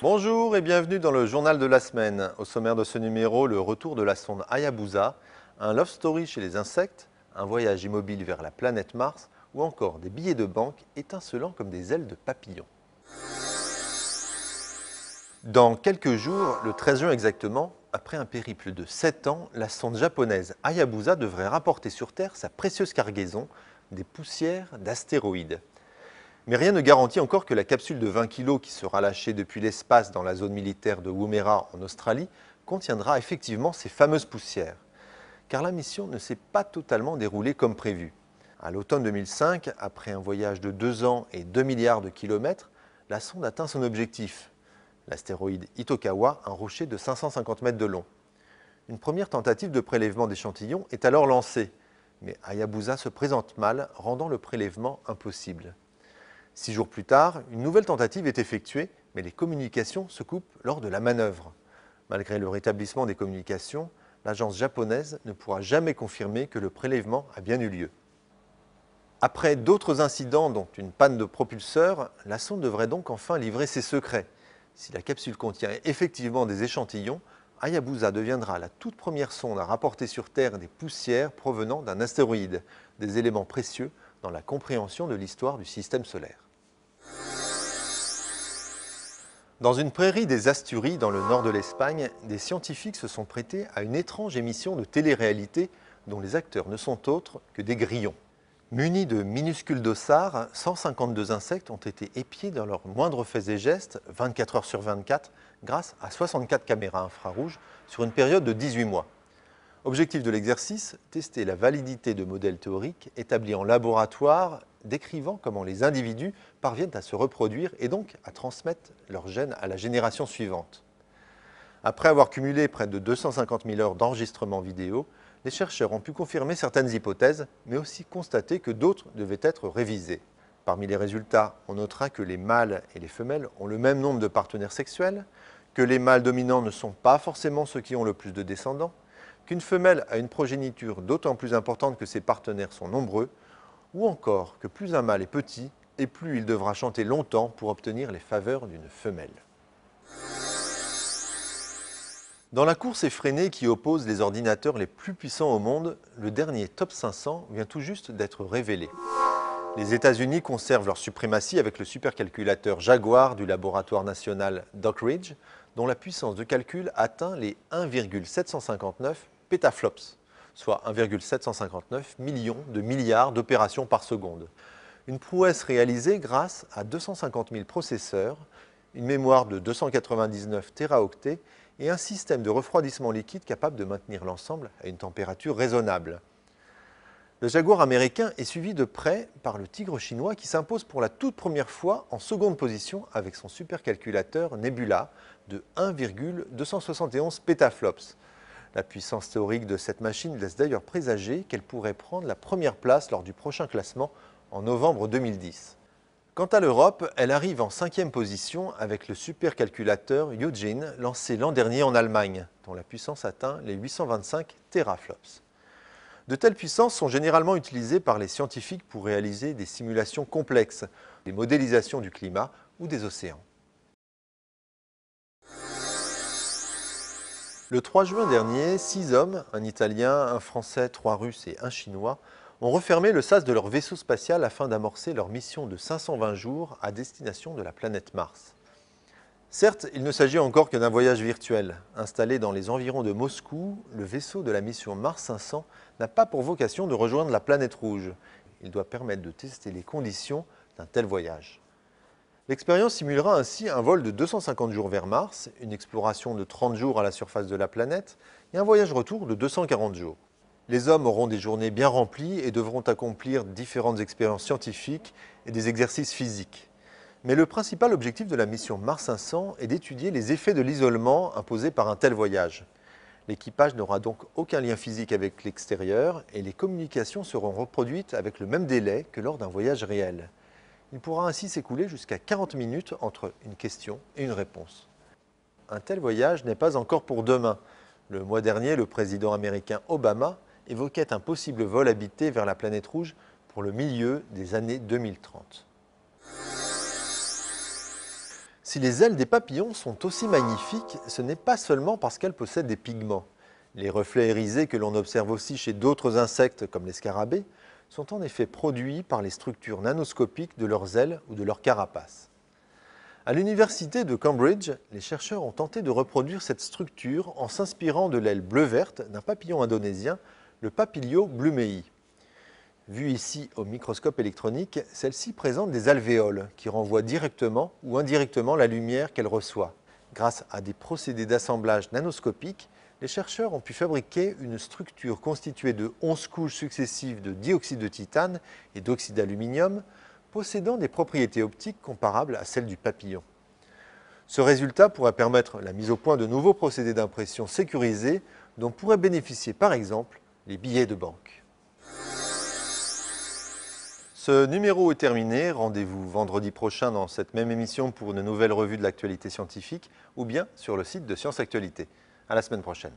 Bonjour et bienvenue dans le journal de la semaine. Au sommaire de ce numéro, le retour de la sonde Hayabusa, un love story chez les insectes, un voyage immobile vers la planète Mars ou encore des billets de banque étincelants comme des ailes de papillons. Dans quelques jours, le 13 juin exactement, après un périple de 7 ans, la sonde japonaise Hayabusa devrait rapporter sur Terre sa précieuse cargaison, des poussières d'astéroïdes. Mais rien ne garantit encore que la capsule de 20 kg qui sera lâchée depuis l'espace dans la zone militaire de Woomera en Australie contiendra effectivement ces fameuses poussières. Car la mission ne s'est pas totalement déroulée comme prévu. À l'automne 2005, après un voyage de 2 ans et 2 milliards de kilomètres, la sonde atteint son objectif, l'astéroïde Itokawa, un rocher de 550 mètres de long. Une première tentative de prélèvement d'échantillons est alors lancée, mais Hayabusa se présente mal, rendant le prélèvement impossible. 6 jours plus tard, une nouvelle tentative est effectuée, mais les communications se coupent lors de la manœuvre. Malgré le rétablissement des communications, l'agence japonaise ne pourra jamais confirmer que le prélèvement a bien eu lieu. Après d'autres incidents, dont une panne de propulseur, la sonde devrait donc enfin livrer ses secrets. Si la capsule contient effectivement des échantillons, Hayabusa deviendra la toute première sonde à rapporter sur Terre des poussières provenant d'un astéroïde, des éléments précieux dans la compréhension de l'histoire du système solaire. Dans une prairie des Asturies, dans le nord de l'Espagne, des scientifiques se sont prêtés à une étrange émission de télé-réalité dont les acteurs ne sont autres que des grillons. Munis de minuscules dossards, 152 insectes ont été épiés dans leurs moindres faits et gestes, 24 heures sur 24, grâce à 64 caméras infrarouges sur une période de 18 mois. Objectif de l'exercice, tester la validité de modèles théoriques établis en laboratoire, décrivant comment les individus parviennent à se reproduire et donc à transmettre leurs gènes à la génération suivante. Après avoir cumulé près de 250 000 heures d'enregistrement vidéo, les chercheurs ont pu confirmer certaines hypothèses, mais aussi constater que d'autres devaient être révisées. Parmi les résultats, on notera que les mâles et les femelles ont le même nombre de partenaires sexuels, que les mâles dominants ne sont pas forcément ceux qui ont le plus de descendants, qu'une femelle a une progéniture d'autant plus importante que ses partenaires sont nombreux, ou encore que plus un mâle est petit, et plus il devra chanter longtemps pour obtenir les faveurs d'une femelle. Dans la course effrénée qui oppose les ordinateurs les plus puissants au monde, le dernier Top 500 vient tout juste d'être révélé. Les États-Unis conservent leur suprématie avec le supercalculateur Jaguar du laboratoire national d'Oak Ridge, dont la puissance de calcul atteint les 1,759 pétaflops, soit 1,759 millions de milliards d'opérations par seconde. Une prouesse réalisée grâce à 250 000 processeurs, une mémoire de 299 téraoctets et un système de refroidissement liquide capable de maintenir l'ensemble à une température raisonnable. Le Jaguar américain est suivi de près par le Tigre chinois qui s'impose pour la toute première fois en seconde position avec son supercalculateur Nebula de 1,271 pétaflops. La puissance théorique de cette machine laisse d'ailleurs présager qu'elle pourrait prendre la première place lors du prochain classement en novembre 2010. Quant à l'Europe, elle arrive en 5e position avec le supercalculateur Eugene lancé l'an dernier en Allemagne, dont la puissance atteint les 825 teraflops. De telles puissances sont généralement utilisées par les scientifiques pour réaliser des simulations complexes, des modélisations du climat ou des océans. Le 3 juin dernier, 6 hommes, un Italien, un Français, 3 Russes et un Chinois, ont refermé le sas de leur vaisseau spatial afin d'amorcer leur mission de 520 jours à destination de la planète Mars. Certes, il ne s'agit encore que d'un voyage virtuel. Installé dans les environs de Moscou, le vaisseau de la mission Mars 500 n'a pas pour vocation de rejoindre la planète rouge. Il doit permettre de tester les conditions d'un tel voyage. L'expérience simulera ainsi un vol de 250 jours vers Mars, une exploration de 30 jours à la surface de la planète et un voyage retour de 240 jours. Les hommes auront des journées bien remplies et devront accomplir différentes expériences scientifiques et des exercices physiques. Mais le principal objectif de la mission Mars 500 est d'étudier les effets de l'isolement imposé par un tel voyage. L'équipage n'aura donc aucun lien physique avec l'extérieur et les communications seront reproduites avec le même délai que lors d'un voyage réel. Il pourra ainsi s'écouler jusqu'à 40 minutes entre une question et une réponse. Un tel voyage n'est pas encore pour demain. Le mois dernier, le président américain Obama évoquait un possible vol habité vers la planète rouge pour le milieu des années 2030. Si les ailes des papillons sont aussi magnifiques, ce n'est pas seulement parce qu'elles possèdent des pigments. Les reflets irisés que l'on observe aussi chez d'autres insectes comme les scarabées sont en effet produits par les structures nanoscopiques de leurs ailes ou de leur carapace. À l'université de Cambridge, les chercheurs ont tenté de reproduire cette structure en s'inspirant de l'aile bleu-verte d'un papillon indonésien, le Papilio blumei. Vue ici au microscope électronique, celle-ci présente des alvéoles qui renvoient directement ou indirectement la lumière qu'elle reçoit. Grâce à des procédés d'assemblage nanoscopiques, les chercheurs ont pu fabriquer une structure constituée de 11 couches successives de dioxyde de titane et d'oxyde d'aluminium, possédant des propriétés optiques comparables à celles du papillon. Ce résultat pourrait permettre la mise au point de nouveaux procédés d'impression sécurisés dont pourraient bénéficier par exemple les billets de banque. Ce numéro est terminé. Rendez-vous vendredi prochain dans cette même émission pour une nouvelle revue de l'actualité scientifique ou bien sur le site de Science Actualité. À la semaine prochaine.